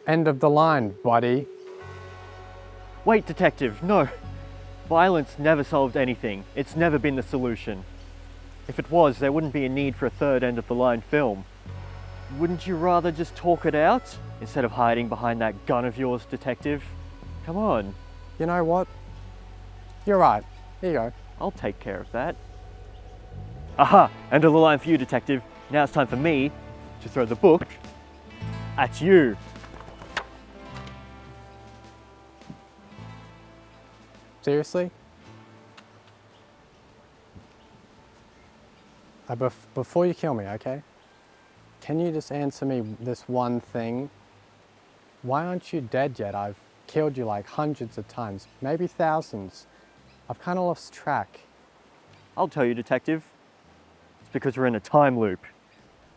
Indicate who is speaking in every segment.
Speaker 1: End of the line, buddy.
Speaker 2: Wait, detective, no. Violence never solved anything. It's never been the solution. If it was, there wouldn't be a need for a third end-of-the-line film. Wouldn't you rather just talk it out, instead of hiding behind that gun of yours, detective? Come on.
Speaker 1: You know what? You're right. Here you go.
Speaker 2: I'll take care of that. Aha! End of the line for you, detective. Now it's time for me to throw the book at you.
Speaker 1: Seriously? Before you kill me, okay? Can you just answer me this one thing? Why aren't you dead yet? I've killed you like hundreds of times, maybe thousands. I've kind of lost track.
Speaker 2: I'll tell you, detective. It's because we're in a time loop.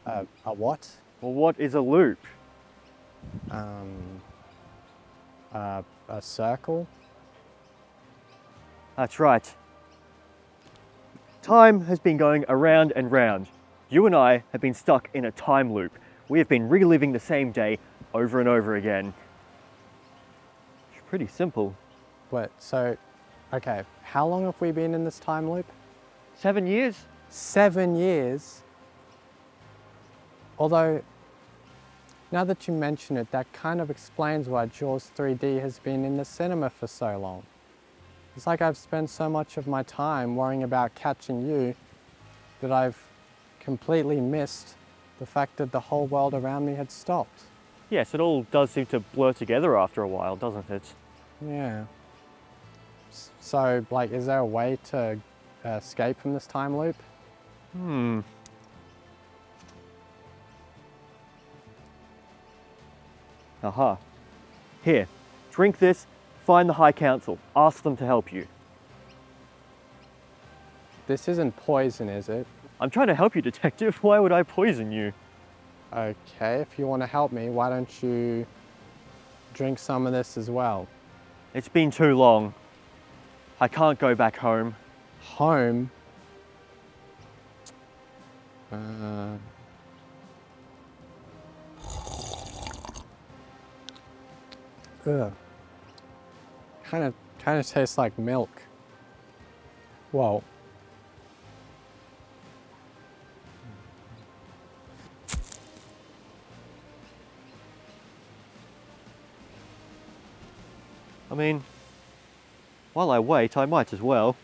Speaker 1: A what?
Speaker 2: Well, what is a loop?
Speaker 1: A circle?
Speaker 2: That's right. Time has been going around and round. You and I have been stuck in a time loop. We have been reliving the same day over and over again. It's pretty simple.
Speaker 1: Wait, so, okay, how long have we been in this time loop?
Speaker 2: 7 years?
Speaker 1: 7 years? Although, now that you mention it, that kind of explains why Jaws 3D has been in the cinema for so long. It's like I've spent so much of my time worrying about catching you that I've completely missed the fact that the whole world around me had stopped.
Speaker 2: Yes, it all does seem to blur together after a while, doesn't it?
Speaker 1: Yeah. So, like, is there a way to escape from this time loop?
Speaker 2: Aha. Here, drink this, find the High Council, ask them to help you.
Speaker 1: This isn't poison, is it?
Speaker 2: I'm trying to help you, detective. Why would I poison you?
Speaker 1: Okay, if you want to help me, why don't you drink some of this as well?
Speaker 2: It's been too long. I can't go back home.
Speaker 1: Home? Ugh. Kind of tastes like milk. Whoa.
Speaker 2: I mean, while I wait, I might as well.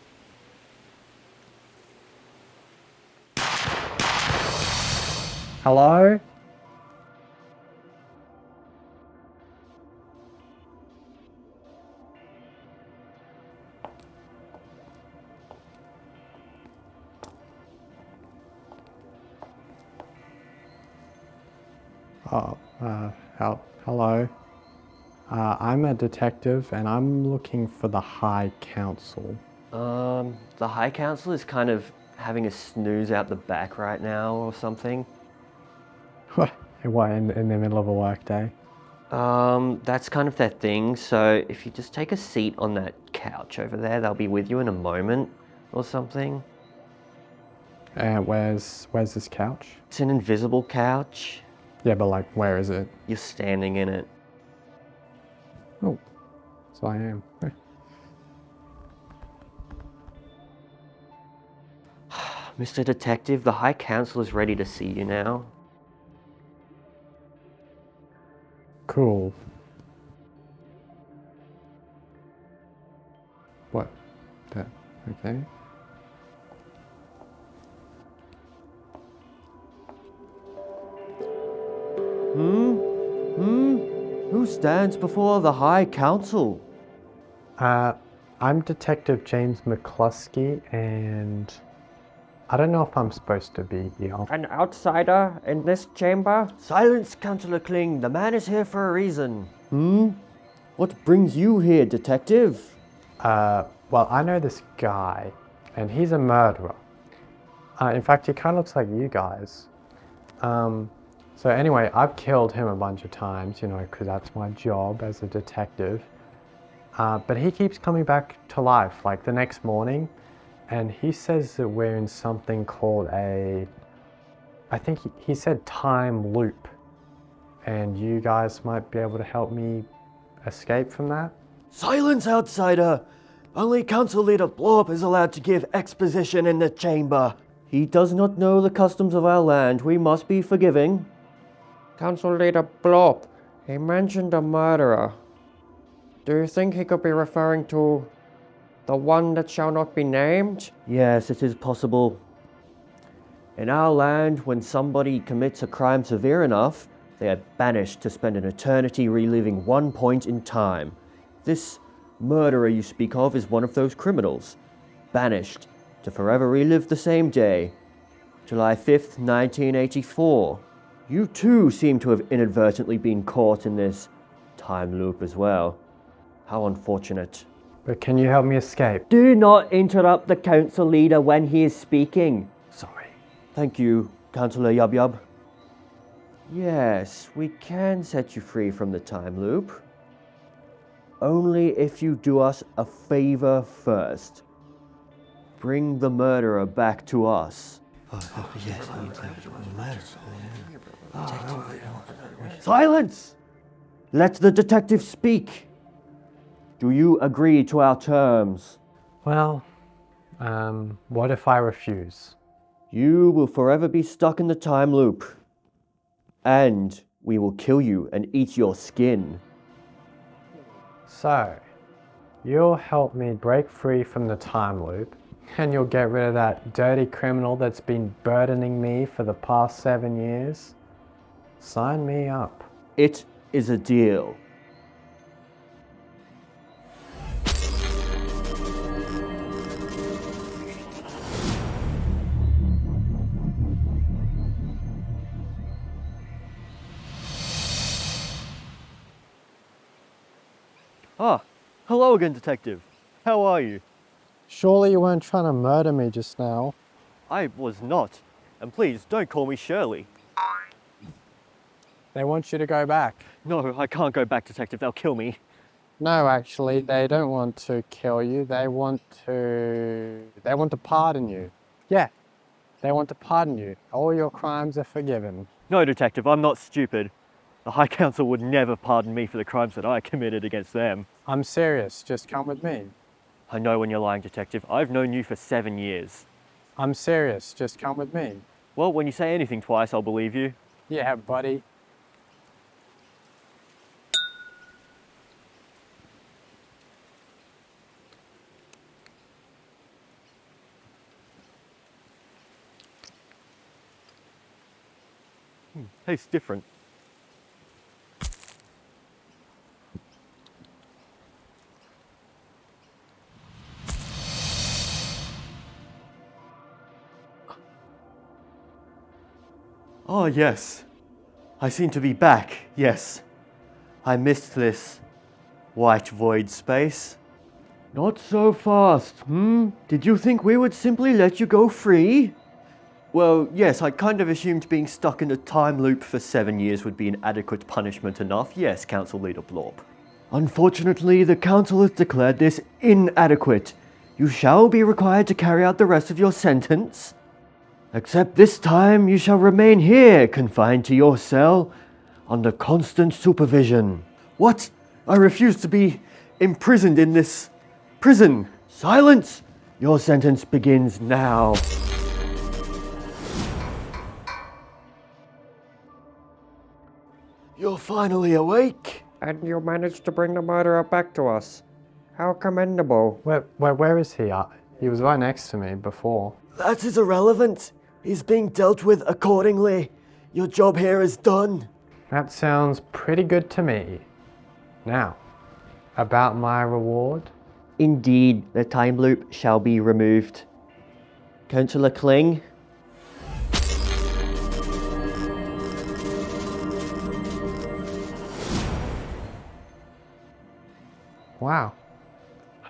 Speaker 1: Hello? Hello. I'm a detective and I'm looking for the High Council.
Speaker 2: The High Council is kind of having a snooze out the back right now or something.
Speaker 1: What, in the middle of a workday?
Speaker 2: That's kind of their thing, so if you just take a seat on that couch over there, they'll be with you in a moment or something.
Speaker 1: Where's this couch?
Speaker 2: It's an invisible couch.
Speaker 1: Yeah, but like, where is it?
Speaker 2: You're standing in it.
Speaker 1: Oh, so I am.
Speaker 2: Mr. Detective, the High Council is ready to see you now.
Speaker 1: Cool. What? That, okay.
Speaker 2: Who stands before the High Council?
Speaker 1: I'm Detective James McCluskey, and I don't know if I'm supposed to be here.
Speaker 2: An outsider in this chamber? Silence, Councillor Kling. The man is here for a reason. What brings you here, detective?
Speaker 1: Well, I know this guy, and he's a murderer. In fact, he kind of looks like you guys. So anyway, I've killed him a bunch of times, you know, because that's my job as a detective. But he keeps coming back to life, like the next morning, and he says that we're in something called I think he said time loop. and you guys might be able to help me escape from that?
Speaker 3: Silence, outsider! Only Council Leader Blorp is allowed to give exposition in the chamber. He does not know the customs of our land. We must be forgiving.
Speaker 4: Council Leader Blorp, he mentioned a murderer. Do you think he could be referring to the one that shall not be named?
Speaker 3: Yes, it is possible. In our land, when somebody commits a crime severe enough, they are banished to spend an eternity reliving one point in time. This murderer you speak of is one of those criminals, banished to forever relive the same day, July 5th, 1984. You too seem to have inadvertently been caught in this time loop as well. How unfortunate.
Speaker 1: But can you help me escape?
Speaker 3: Do not interrupt the council leader when he is speaking.
Speaker 1: Sorry.
Speaker 3: Thank you, Councillor Yub Yub. Yes, we can set you free from the time loop. Only if you do us a favor first. Bring the murderer back to us. Silence! Let the detective speak. Do you agree to our terms?
Speaker 1: Well, what if I refuse?
Speaker 3: You will forever be stuck in the time loop. And we will kill you and eat your skin.
Speaker 1: So, you'll help me break free from the time loop, and you'll get rid of that dirty criminal that's been burdening me for the past 7 years? Sign me up.
Speaker 3: It is a deal.
Speaker 2: Ah, hello again, Detective. How are you?
Speaker 1: Surely you weren't trying to murder me just now.
Speaker 2: I was not. And please, don't call me Shirley.
Speaker 1: They want you to go back.
Speaker 2: No, I can't go back, Detective. They'll kill me.
Speaker 1: No, actually, they don't want to kill you. They want to pardon you. Yeah, they want to pardon you. All your crimes are forgiven.
Speaker 2: No, Detective, I'm not stupid. The High Council would never pardon me for the crimes that I committed against them.
Speaker 1: I'm serious. Just come with me.
Speaker 2: I know when you're lying, Detective. I've known you for 7 years.
Speaker 1: I'm serious. Just come with me.
Speaker 2: Well, when you say anything twice, I'll believe you.
Speaker 1: Yeah, buddy.
Speaker 2: Tastes different.
Speaker 3: Oh, yes. I seem to be back, yes. I missed this white void space. Not so fast, Did you think we would simply let you go free? Well, yes, I kind of assumed being stuck in a time loop for 7 years would be an adequate punishment enough. Yes, Council Leader Blorp. Unfortunately, the Council has declared this inadequate. You shall be required to carry out the rest of your sentence. Except this time you shall remain here, confined to your cell, under constant supervision. What? I refuse to be imprisoned in this prison. Silence! Your sentence begins now. You're finally awake.
Speaker 4: And you managed to bring the murderer back to us. How commendable.
Speaker 1: Where is he? He was right next to me before.
Speaker 3: That is irrelevant. He's being dealt with accordingly. Your job here is done.
Speaker 1: That sounds pretty good to me. Now, about my reward?
Speaker 3: Indeed, the time loop shall be removed. Councillor Kling?
Speaker 1: Wow,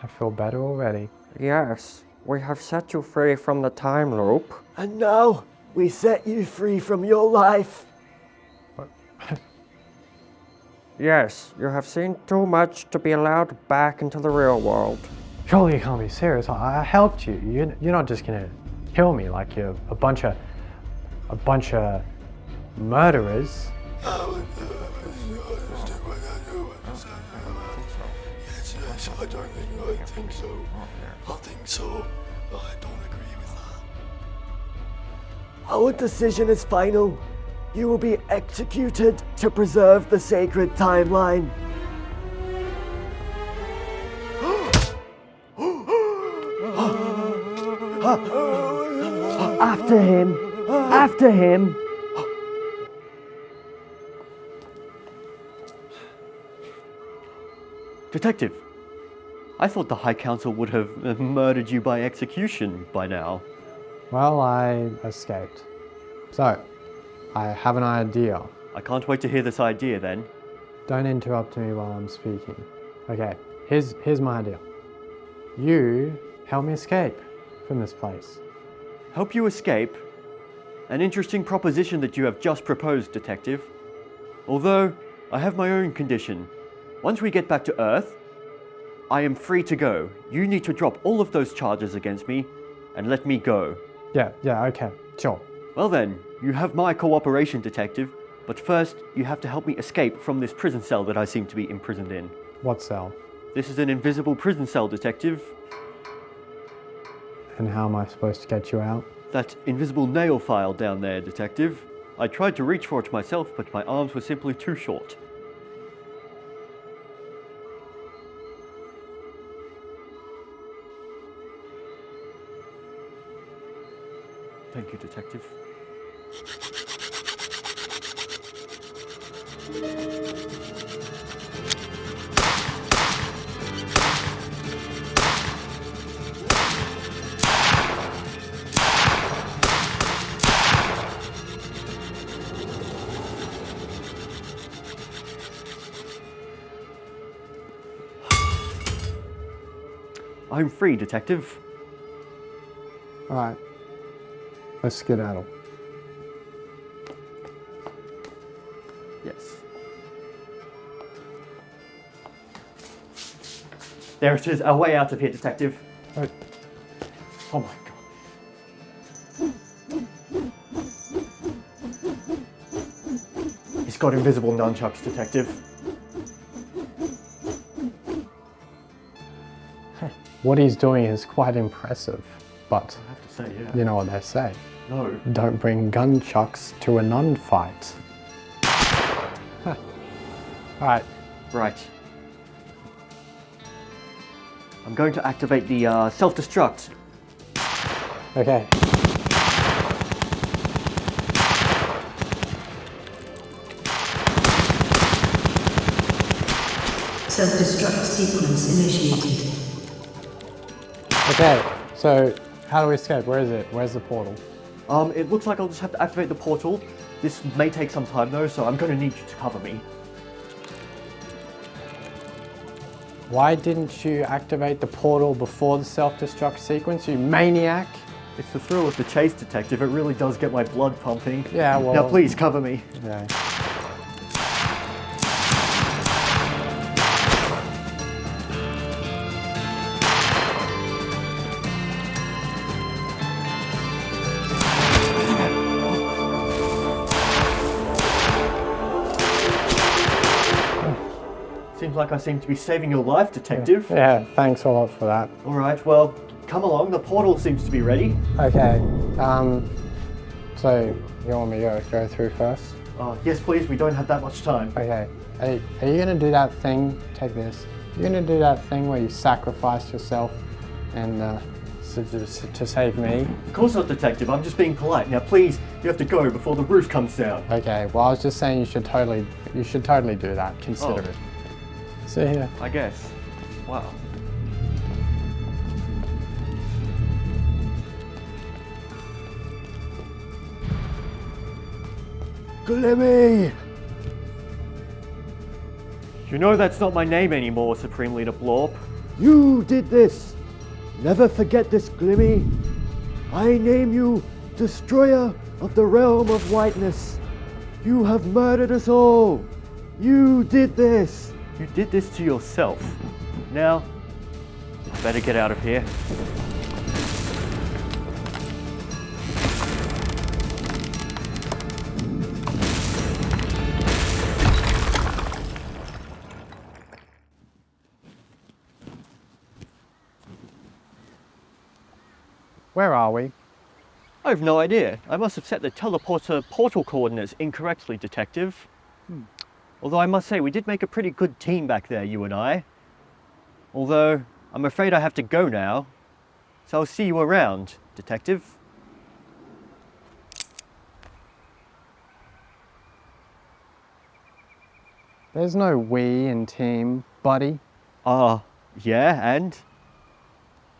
Speaker 1: I feel better already.
Speaker 4: Yes, we have set you free from the time loop.
Speaker 3: And now, we set you free from your life.
Speaker 4: Yes, you have seen too much to be allowed back into the real world.
Speaker 1: Surely you can't be serious. I helped you. You're not just gonna kill me like you're a bunch of murderers.
Speaker 3: Yes, I don't think so. I think so. I don't agree with that. Our decision is final. You will be executed to preserve the sacred timeline. After him! After him! Detective, I thought the High Council would have murdered you by execution by now.
Speaker 1: Well, I escaped. So, I have an idea.
Speaker 3: I can't wait to hear this idea then.
Speaker 1: Don't interrupt me while I'm speaking. Okay, here's my idea. You help me escape from this place.
Speaker 3: Help you escape? An interesting proposition that you have just proposed, Detective. Although, I have my own condition. Once we get back to Earth, I am free to go. You need to drop all of those charges against me and let me go.
Speaker 1: Yeah, okay, sure.
Speaker 3: Well then, you have my cooperation, Detective, but first you have to help me escape from this prison cell that I seem to be imprisoned in.
Speaker 1: What cell?
Speaker 3: This is an invisible prison cell, Detective.
Speaker 1: And how am I supposed to get you out?
Speaker 3: That invisible nail file down there, Detective. I tried to reach for it myself, but my arms were simply too short. Thank you, Detective. I'm free, Detective.
Speaker 1: Alright. Let's skedaddle.
Speaker 3: Yes. There it is, our way out of here, Detective.
Speaker 1: Oh,
Speaker 3: Oh my god. He's got invisible nunchucks, Detective.
Speaker 1: what he's doing is quite impressive, but
Speaker 3: I have to say, yeah.
Speaker 1: you know what they say.
Speaker 3: No.
Speaker 1: Don't bring gunchucks to a nun fight. Alright,
Speaker 3: Right. I'm going to activate the self-destruct.
Speaker 1: okay.
Speaker 5: Self-destruct sequence initiated.
Speaker 1: Okay, so how do we escape? Where is it? Where's the portal?
Speaker 3: It looks like I'll just have to activate the portal. This may take some time though, so I'm going to need you to cover me.
Speaker 1: Why didn't you activate the portal before the self-destruct sequence, you maniac?
Speaker 3: It's the thrill of the chase, Detective. It really does get my blood pumping.
Speaker 1: Yeah, well...
Speaker 3: Now please, cover me.
Speaker 1: Yeah.
Speaker 3: Seems like I seem to be saving your life, Detective.
Speaker 1: Yeah, thanks a lot for that.
Speaker 3: Alright, well, come along. The portal seems to be ready.
Speaker 1: Okay, so you want me to go through first?
Speaker 3: Yes, please. We don't have that much time.
Speaker 1: Okay, are you gonna do that thing, take this, you're gonna do that thing where you sacrifice yourself and to save me?
Speaker 3: Of course not, Detective. I'm just being polite. Now, please, you have to go before the roof comes down.
Speaker 1: Okay, well I was just saying you should totally do that, consider it. See here.
Speaker 3: I guess. Wow. Glimmy! You know that's not my name anymore, Supreme Leader Blorp. You did this! Never forget this, Glimmy. I name you Destroyer of the Realm of Whiteness. You have murdered us all. You did this. You did this to yourself. Now, I better get out of here.
Speaker 1: Where are we?
Speaker 2: I have no idea. I must have set the teleporter portal coordinates incorrectly, Detective. Although I must say, we did make a pretty good team back there, you and I. Although, I'm afraid I have to go now. So I'll see you around, Detective.
Speaker 1: There's no we in team, buddy.
Speaker 2: Yeah, and?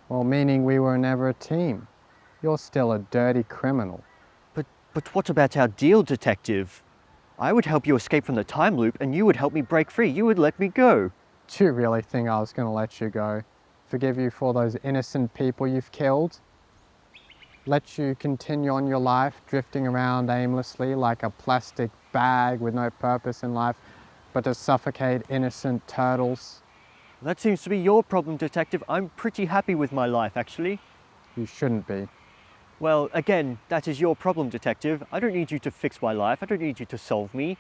Speaker 1: Well, meaning we were never a team. You're still a dirty criminal.
Speaker 2: But what about our deal, Detective? I would help you escape from the time loop and you would help me break free. You would let me go.
Speaker 1: Do you really think I was going to let you go? Forgive you for those innocent people you've killed? Let you continue on your life, drifting around aimlessly like a plastic bag with no purpose in life, but to suffocate innocent turtles?
Speaker 2: That seems to be your problem, Detective. I'm pretty happy with my life, actually.
Speaker 1: You shouldn't be.
Speaker 2: Well, again, that is your problem, Detective. I don't need you to fix my life. I don't need you to solve me.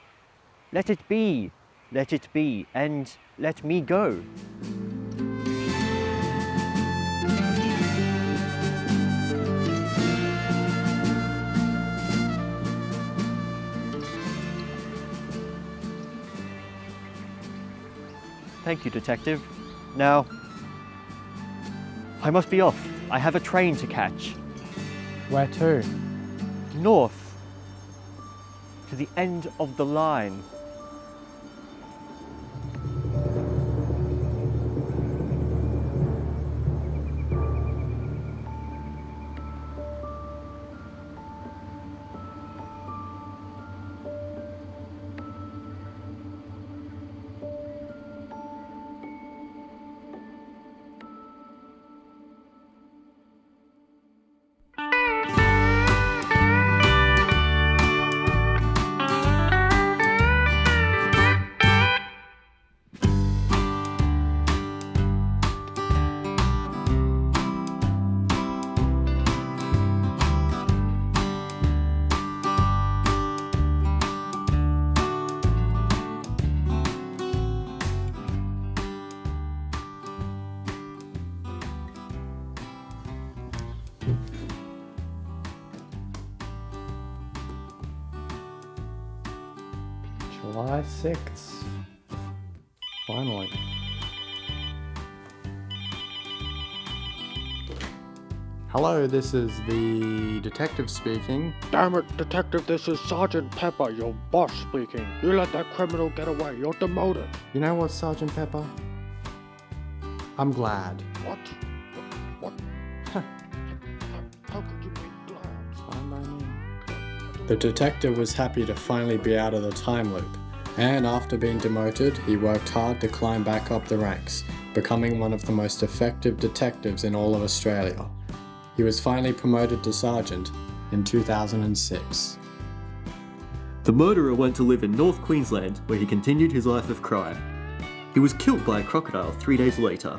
Speaker 2: Let it be. Let it be. And let me go. Thank you, Detective. Now, I must be off. I have a train to catch.
Speaker 1: Where to?
Speaker 2: North. To the end of the line.
Speaker 1: July 6th. Finally. Hello, this is the detective speaking.
Speaker 4: Damn it, Detective, this is Sergeant Pepper, your boss speaking. You let that criminal get away, you're demoted.
Speaker 1: You know what, Sergeant Pepper? I'm glad.
Speaker 4: What? What? How could you be glad?
Speaker 1: Fine by me. The detective was happy to finally be out of the time loop, and after being demoted, he worked hard to climb back up the ranks, becoming one of the most effective detectives in all of Australia. He was finally promoted to sergeant in 2006.
Speaker 3: The murderer went to live in North Queensland, where he continued his life of crime. He was killed by a crocodile 3 days later.